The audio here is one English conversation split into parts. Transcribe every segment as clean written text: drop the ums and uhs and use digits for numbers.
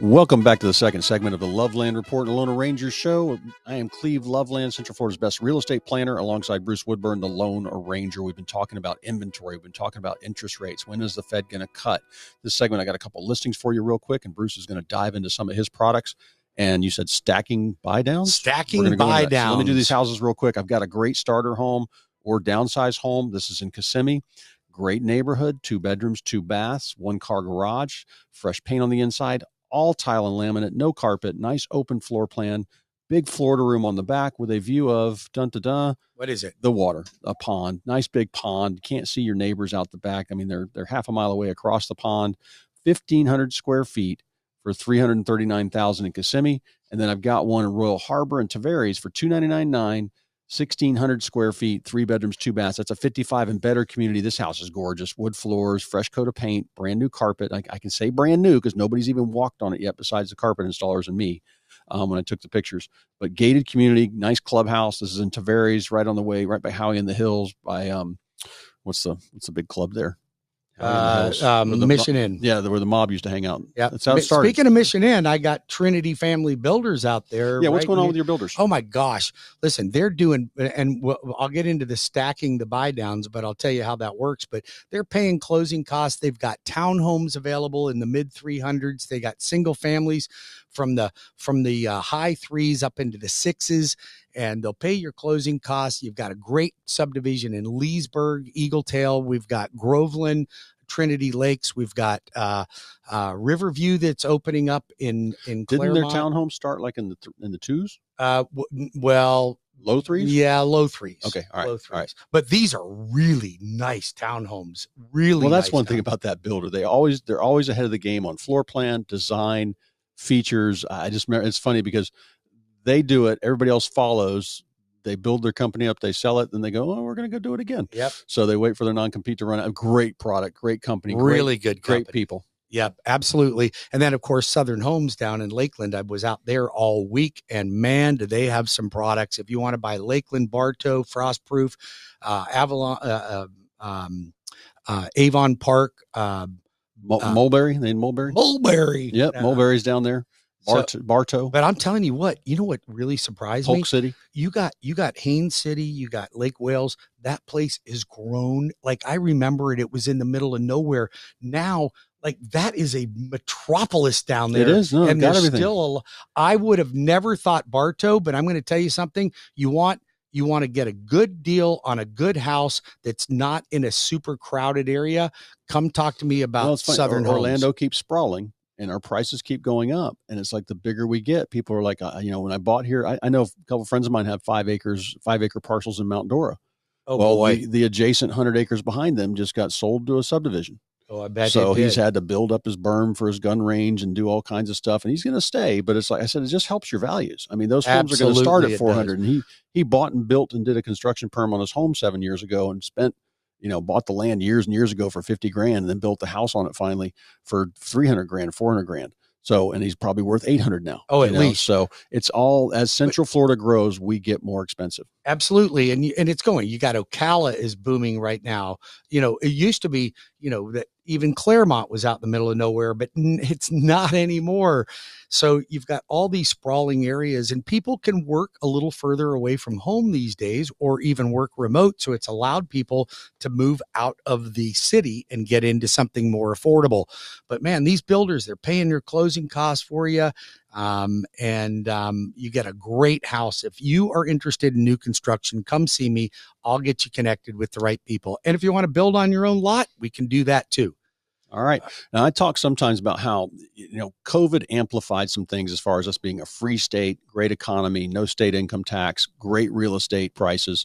Welcome back to the second segment of the Loveland Report and Lone Ranger Show. I am Cleve Loveland, Central Florida's best real estate planner, alongside Bruce Woodburn, the Lone Ranger. We've been talking about inventory. We've been talking about interest rates. When is the Fed going to cut? This segment, I got a couple listings for you real quick, and Bruce is going to dive into some of his products. And you said stacking buy downs? Stacking buy downs. So let me do these houses real quick. I've got a great starter home or downsize home. This is in Kissimmee. Great neighborhood, 2 bedrooms, 2 baths, 1-car garage, fresh paint on the inside, all tile and laminate, no carpet, nice open floor plan, big Florida room on the back with a view of, what is it? The water, a pond, nice big pond. Can't see your neighbors out the back. I mean, they're half a mile away across the pond, 1,500 square feet for $339,000 in Kissimmee. And then I've got one in Royal Harbor and Tavares for $299,900. 1,600 square feet, 3 bedrooms, 2 baths. That's a 55 and better community. This house is gorgeous. Wood floors, fresh coat of paint, brand new carpet. I can say brand new because nobody's even walked on it yet besides the carpet installers and me when I took the pictures. But gated community, nice clubhouse. This is in Tavares, right on the way, right by Howie in the Hills by, what's the big club there? Mission Inn. Yeah, where the mob used to hang out. Yeah, that's how it started. Speaking of Mission Inn, I got Trinity Family Builders out there. Yeah, what's going on with your builders? Oh my gosh! Listen, they're doing, and I'll get into the stacking the buy downs, but I'll tell you how that works. But they're paying closing costs. They've got townhomes available in the mid 300s. They got single families from the high 3s up into the 6s. And they'll pay your closing costs. You've got a great subdivision in Leesburg, Eagletail. We've got Groveland, Trinity Lakes. We've got Riverview that's opening up in Claremont. Didn't their townhomes start like in the 2s? Well, low 3s? Yeah, low 3s. Okay, all right. Low 3s. All right. But these are really nice townhomes. Really well, that's nice one thing about that builder. They're always ahead of the game on floor plan, design, features. I just remember, it's funny because they do it. Everybody else follows. They build their company up. They sell it. Then they go, oh, we're going to go do it again. Yep. So they wait for their non-compete to run out. A great product, great company. Really good company. Great people. Yep, absolutely. And then, of course, Southern Homes down in Lakeland. I was out there all week. And, man, do they have some products. If you want to buy Lakeland, Bartow, Frostproof, Avon Park. Mulberry? They in Mulberry? Mulberry. Yep, Mulberry's down there. Bartow. But I'm telling you what really surprised me? Polk City. You got Haines City, you got Lake Wales. That place is grown. Like I remember it was in the middle of nowhere. Now, like that is a metropolis down there. It is. No, and got there's everything. still I would have never thought Bartow, but I'm going to tell you something. You want to get a good deal on a good house that's not in a super crowded area. Come talk to me about Southern Homes. Orlando keeps sprawling. And our prices keep going up. And it's like the bigger we get, people are like, when I bought here, I know a couple of friends of mine have 5-acre parcels in Mount Dora. Oh, well, boy. The adjacent 100 acres behind them just got sold to a subdivision. Oh, I bet. So he's had to build up his berm for his gun range and do all kinds of stuff. And he's going to stay. But it's like I said, it just helps your values. I mean, those homes are going to start at 400. And he bought and built and did a construction perm on his home 7 years ago and spent, bought the land years and years ago for $50,000 and then built the house on it finally for $300,000, $400,000. So, and he's probably worth $800,000 now. Oh, at least. So it's all, as Central Florida grows, we get more expensive. Absolutely. And it's going, you got Ocala is booming right now. It used to be, that even Claremont was out in the middle of nowhere, but it's not anymore. So you've got all these sprawling areas and people can work a little further away from home these days or even work remote. So it's allowed people to move out of the city and get into something more affordable. But man, these builders, they're paying your closing costs for you. You get a great house. If you are interested in new construction, come see me. I'll get you connected with the right people. And if you want to build on your own lot, we can do that too. All right. Now I talk sometimes about how, COVID amplified some things as far as us being a free state, great economy, no state income tax, great real estate prices.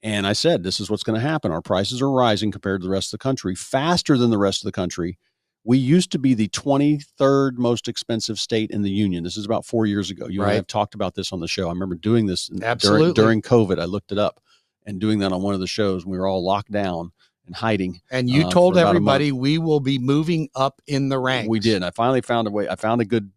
And I said, this is what's going to happen. Our prices are rising compared to the rest of the country, faster than the rest of the country. We used to be the 23rd most expensive state in the union. This is about 4 years ago. You and I have talked about this on the show. I remember doing this during COVID. I looked it up and doing that on one of the shows. We were all locked down and hiding. And you told everybody we will be moving up in the ranks. We did. I finally found a way. I found a good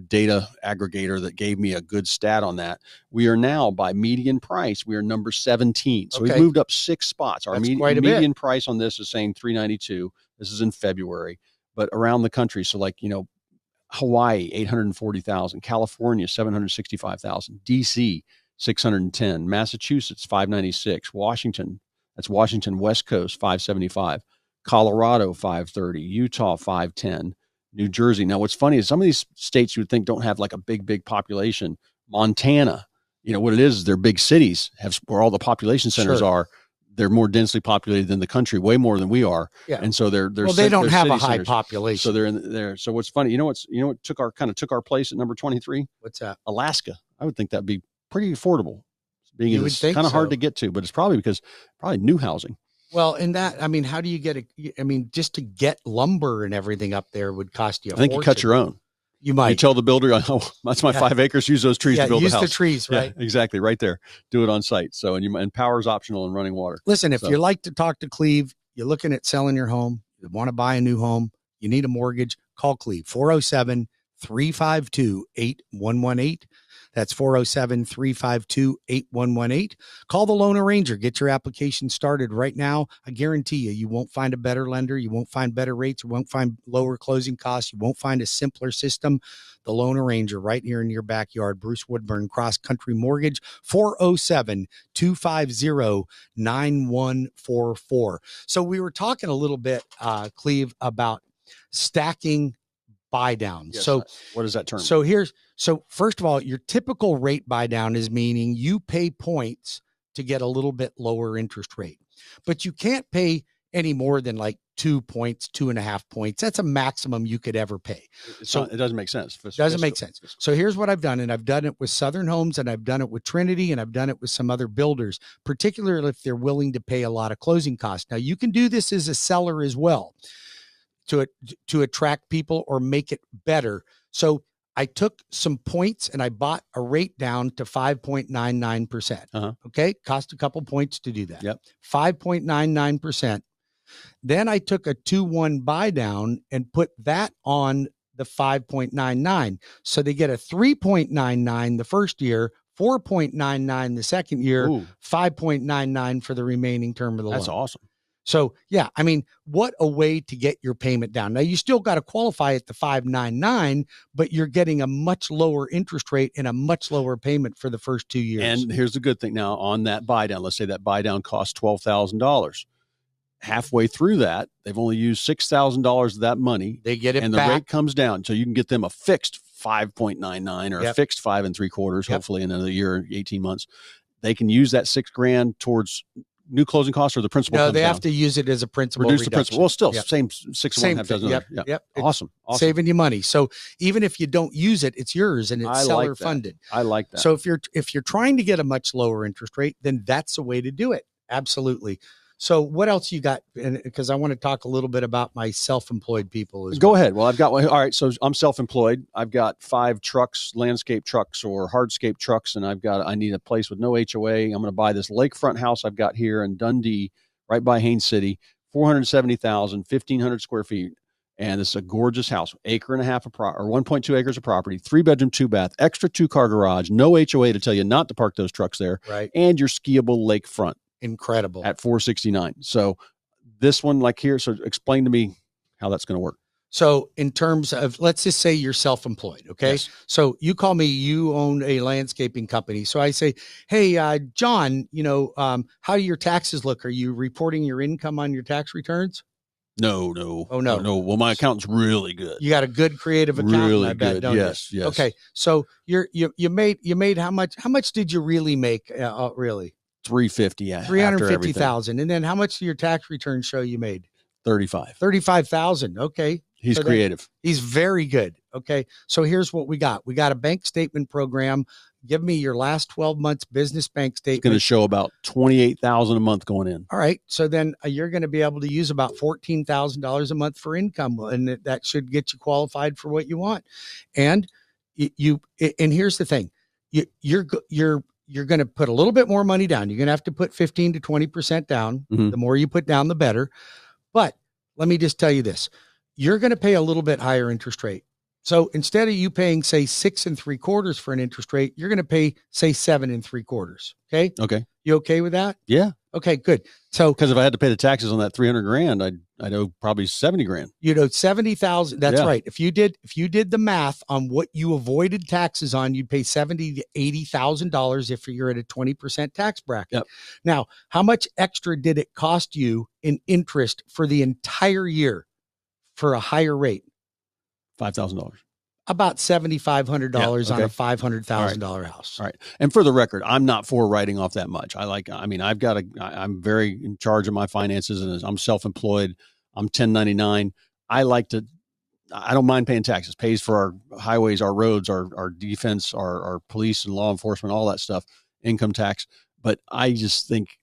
data aggregator that gave me a good stat on that. We are now, by median price, we are number 17. So we've moved up 6 spots. Our median price on this is saying $392. This is in February, but around the country. So Hawaii, 840,000. California, 765,000. DC, 610. Massachusetts, 596. Washington, that's Washington West Coast, 575. Colorado, 530. Utah, 510. New Jersey. Now, what's funny is some of these states you would think don't have like a big population. Montana, what it is they're big cities, where all the population centers are. They're more densely populated than the country, way more than we are. Yeah. And so they don't have a high centers. population. So they're in there. So what's funny, what took our place at number 23? What's that? Alaska. I would think that'd be pretty affordable. Being it's kind of hard to get to, but it's probably because new housing. Well, in that, how do you get just to get lumber and everything up there would cost you a I think fortune. You cut your own. You might. You tell the builder, oh, that's my 5 acres. Use those trees to build the house. Use the trees, right? Yeah, exactly, right there. Do it on site. So, and power is optional and running water. Listen, if you like to talk to Cleve, you're looking at selling your home, you want to buy a new home, you need a mortgage, call Cleve, 407-352-8118. That's 407-352-8118. Call the loan arranger. Get your application started right now. I guarantee you won't find a better lender. You won't find better rates. You won't find lower closing costs. You won't find a simpler system. The loan arranger right here in your backyard. Bruce Woodburn, Cross Country Mortgage, 407-250-9144. So we were talking a little bit, Cleve, about stacking buy down. Yes, so what is that term? So first of all, your typical rate buy down is meaning you pay points to get a little bit lower interest rate, but you can't pay any more than like 2 points, 2.5 points. That's a maximum you could ever pay. It doesn't make sense. It doesn't make sense. So here's what I've done. And I've done it with Southern Homes, and I've done it with Trinity, and I've done it with some other builders, particularly if they're willing to pay a lot of closing costs. Now you can do this as a seller as well to attract people or make it better. So I took some points and I bought a rate down to 5.99%. Okay. Cost a couple points to do that. Yep. 5.99%. Then I took a 2-1 buy down and put that on the 5.99. So they get a 3.99 the first year, 4.99 the second year, 5.99 for the remaining term of the loan. That's awesome. So, yeah, what a way to get your payment down. Now, you still got to qualify at the 5.99, but you're getting a much lower interest rate and a much lower payment for the first 2 years. And here's the good thing now on that buy down. Let's say that buy down costs $12,000. Halfway through that, they've only used $6,000 of that money. They get it and back. The rate comes down. So you can get them a fixed 5.99 or a fixed 5 3/4, hopefully in another year, 18 months. They can use that $6,000 towards new closing costs, or the principal. No, they have to use it as a principal. Reduce reduction. The principal. Well, still same 6 of one, half dozen. Yep. Awesome. Saving you money. So even if you don't use it, it's yours and it's seller funded. I like that. So if you're trying to get a much lower interest rate, then that's the way to do it. Absolutely. So what else you got? Because I want to talk a little bit about my self-employed people as well. Go ahead. Well, I've got one. All right. So I'm self-employed. I've got 5 trucks, landscape trucks or hardscape trucks, and I need a place with no HOA. I'm going to buy this lakefront house I've got here in Dundee, right by Haines City, 470,000, 1,500 square feet. And it's a gorgeous house, 1.5 or 1.2 acres of property, 3-bedroom, 2-bath, extra 2-car garage, no HOA to tell you not to park those trucks there. Right. And your skiable lakefront. Incredible. At 469. So this one, like here, so explain to me how that's going to work. So in terms of, let's just say you're self-employed. Okay. Yes. So you call me, you own a landscaping company. So I say, hey, John, how do your taxes look? Are you reporting your income on your tax returns? No. Oh, no. No. Well, my accountant's really good. You got a good creative accountant, really I bet, good. don't Yes. you? Okay. So you made how much did you really make? Really? 350. Yeah. 350,000. And then how much do your tax returns show you made? 35,000. Okay. He's creative. He's very good. Okay. So here's what we got. We got a bank statement program. Give me your last 12 months business bank statement. It's going to show about 28,000 a month going in. All right. So then you're going to be able to use about $14,000 a month for income, and that should get you qualified for what you want. And and here's the thing, you're going to put a little bit more money down. You're going to have to put 15 to 20% down. Mm-hmm. The more you put down, the better. But let me just tell you this, you're going to pay a little bit higher interest rate. So instead of you paying, say, 6 3/4 for an interest rate, you're going to pay, say, 7 3/4. Okay. Okay. You okay with that? Yeah. Okay, good. So, because if I had to pay the taxes on that 300 grand, I'd owe probably 70 grand. 70,000. That's right. If you did the math on what you avoided taxes on, you'd pay $70,000 to $80,000 if you're at a 20% tax bracket. Yep. Now, how much extra did it cost you in interest for the entire year for a higher rate? $5,000. About $7,500 on a $500,000 house. All right. And for the record, I'm not for writing off that much. I'm very in charge of my finances, and I'm self-employed. I'm 1099. I don't mind paying taxes. Pays for our highways, our roads, our defense, our police and law enforcement, all that stuff, income tax. But I just think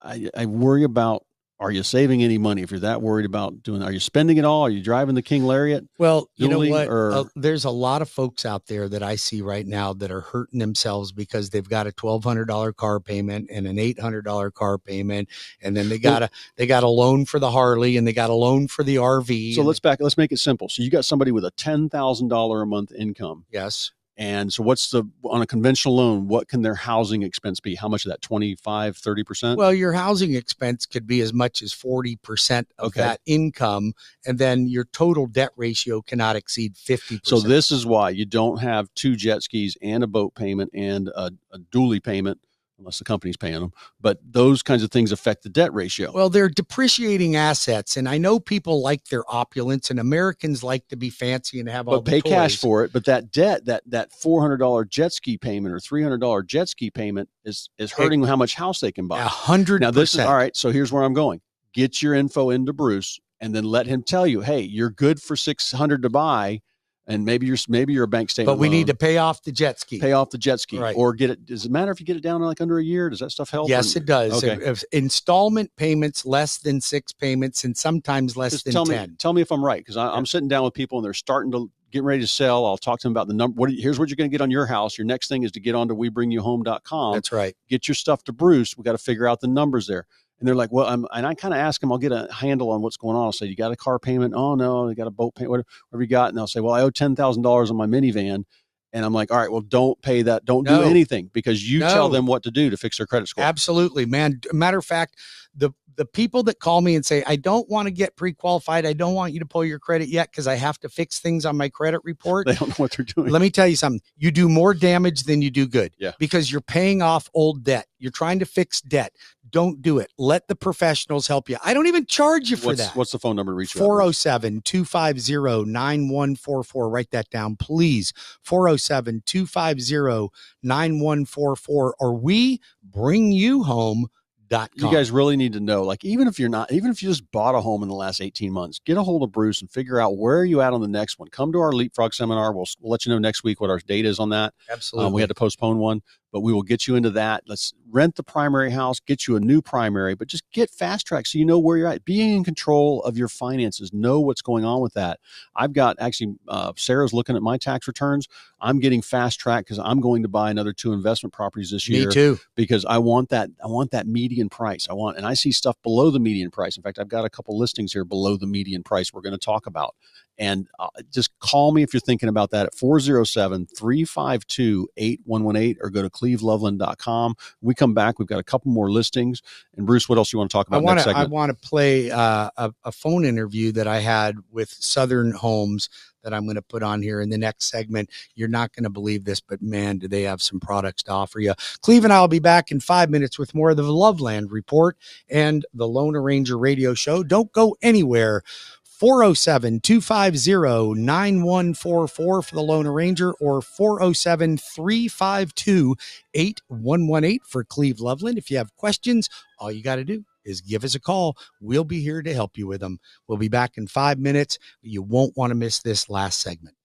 I worry about, are you saving any money? If you're that worried about are you spending it all? Are you driving the King Lariat? Well, you know what? There's a lot of folks out there that I see right now that are hurting themselves because they've got a $1,200 car payment and an $800 car payment. And then they got a loan for the Harley and they got a loan for the RV. So let's make it simple. So you got somebody with a $10,000 a month income. Yes. And so on a conventional loan, what can their housing expense be? How much of that? 25, 30%? Well, your housing expense could be as much as 40% of that income. And then your total debt ratio cannot exceed 50%. So this is why you don't have 2 jet skis and a boat payment and a dually payment, unless the company's paying them. But those kinds of things affect the debt ratio. Well, they're depreciating assets. And I know people like their opulence, and Americans like to be fancy and have all the pay toys. Cash for it. But that debt, that $400 jet ski payment or $300 jet ski payment is hurting how much house they can buy. 100%. Now this is all right. So here's where I'm going. Get your info into Bruce and then let him tell you, hey, you're good for $600 to buy. And maybe you're a bank statement. But we loan. need to pay off the jet ski. Right. Or get it. Does it matter if you get it down in like under a year? Does that stuff help? Yes, it does. Okay. If installment payments less than 6 payments and sometimes less than 10. Tell me if I'm right, because I'm sitting down with people and they're starting to get ready to sell. I'll talk to them about the number. Here's what you're going to get on your house. Your next thing is to get onto WeBringYouHome.com. That's right. Get your stuff to Bruce. We got to figure out the numbers there. And they're like, well, and I kind of ask them, I'll get a handle on what's going on. I'll say, you got a car payment? Oh, no, I got a boat payment, whatever you got. And they'll say, well, I owe $10,000 on my minivan. And I'm like, all right, well, don't pay that. Don't do anything, because you tell them what to do to fix their credit score. Absolutely, man. Matter of fact, the people that call me and say, I don't want to get pre-qualified. I don't want you to pull your credit yet because I have to fix things on my credit report. They don't know what they're doing. Let me tell you something. You do more damage than you do good. Yeah. Because you're paying off old debt. You're trying to fix debt. Don't do it. Let the professionals help you. I don't even charge you for that. What's the phone number to reach you? 407-250-9144. Write that down, please. 407-250-9144, or WeBringYouHome.com. You guys really need to know, like, even if you just bought a home in the last 18 months, get a hold of Bruce and figure out where are you at on the next one. Come to our Leapfrog seminar. We'll let you know next week what our date is on that. Absolutely. We had to postpone one, but we will get you into that. Let's rent the primary house, get you a new primary, but just get fast track so you know where you're at. Being in control of your finances, know what's going on with that. I've got Sarah's looking at my tax returns. I'm getting fast track because I'm going to buy another 2 investment properties this year. Me too. Because I want that median price. And I see stuff below the median price. In fact, I've got a couple listings here below the median price we're going to talk about. And just call me if you're thinking about that at 407-352-8118 or go to cleveloveland.com. We come back. We've got a couple more listings. And Bruce, what else do you want to talk about next segment? I want to play a phone interview that I had with Southern Homes that I'm going to put on here in the next segment. You're not going to believe this, but man, do they have some products to offer you. Cleve and I will be back in 5 minutes with more of the Loveland Report and the Lone Ranger Radio Show. Don't go anywhere. 407-250-9144 for the Lone Ranger, or 407-352-8118 for Cleve Loveland. If you have questions, all you got to do is give us a call. We'll be here to help you with them. We'll be back in 5 minutes. You won't want to miss this last segment.